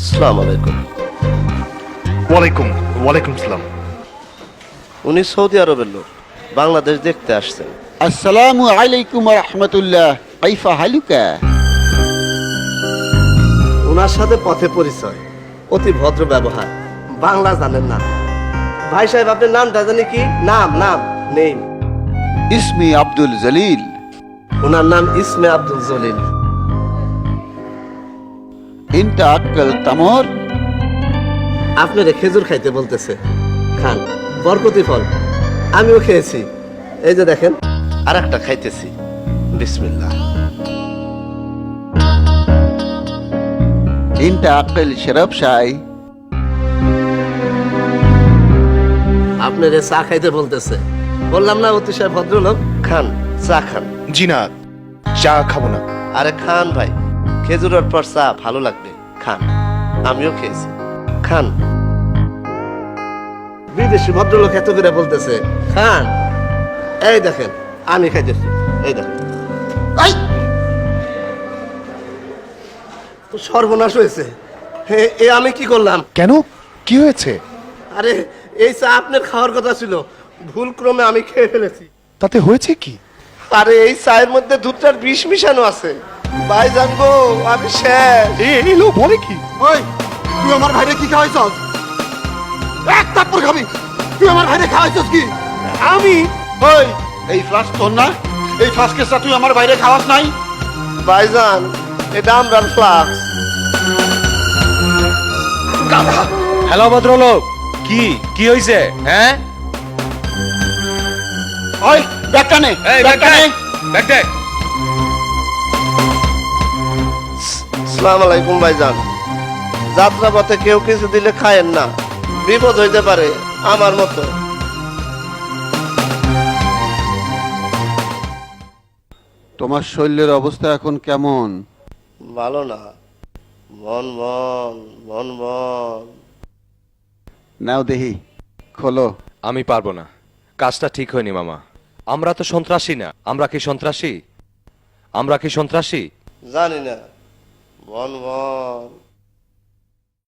আসসালামু আলাইকুম। ওয়ালাইকুম সালাম। উনি সৌদি আরবের লোক, বাংলাদেশ দেখতে আসছেন। আসসালামু আলাইকুম রহমতুল্লাহ, কাইফা হালুকা? ওনার সাথে পথে পরিচয়, অতি ভদ্র ব্যবহার, বাংলা জানেন না। ভাই সাহেব, আপনার নামটা জানি কি? নাম নেই। ইসমি আব্দুল জলিল। ওনার নাম ইসমে আব্দুল জলিল। ইনটা আক্কেল তামর। আপনারে খেজুর খাইতে বলতেছে, খান, বরকতি ফল। আমিও খেয়েছি, এই যে দেখেন, আর একটা খাইতেছি। বিসমিল্লাহ। ইনটা আক্কেল শরব শাই। আপনারে চা খাইতে বলতেছে, বললাম না অতিশয় ভদ্রলোক। খান, চা খান। জি না, চা খাবো না। আরে খান ভাই, খেজুরের পর চা ভালো লাগবে, খান। আমিও খেয়েছি, খান। বিদেশি ভদ্রলোক এত করে বলতেছে, খান। এই দেখেন, আমি খাইতেছি, এই দেখেন। আই! সর্বনাশ হয়েছে। এ আমি কি করলাম? কেন, কি হয়েছে? আরে, এই চা আপনার খাওয়ার কথা ছিল, ভুল ক্রমে আমি খেয়ে ফেলেছি। তাতে হয়েছে কি? আরে, এই চায়ের মধ্যে দুধটার বিষ মিশানো আছে। ভাই জানবো, আমি শেষ। এই লোক বলে কি? ওই, তুই আমার ভাইরে কি খাওয়াইছস? এক থাপ্পড় খাবি। তুই আমার ভাইরে খাওয়াইছস কি? আমি? ওই, এই ফ্লাস্ক তোর না? এই ফ্লাস্কের তুই আমার বাইরে খাওয়াস নাই? ভাইজান, এটা আমরার ফ্লাক্স। হ্যালো ভদ্রলোক, কি হইছে? হ্যাঁ, ওই, ব্যাগটা নে, ব্যাগটা নে। ব্যাগ দে। আসসালামু আলাইকুম ভাইজান। যাত্রা পথে কেউ কিছু দিলে খায়েন না, বিপদ হইতে পারে আমার মতো। তোমার শরীরের অবস্থা এখন কেমন? ভালো না, মন। নাও দেহি, খোলো। আমি পারবো না, কাজটা ঠিক হয়নি মামা। আমরা তো সন্ত্রাসী না। আমরা কি সন্ত্রাসী? জানি না, মন।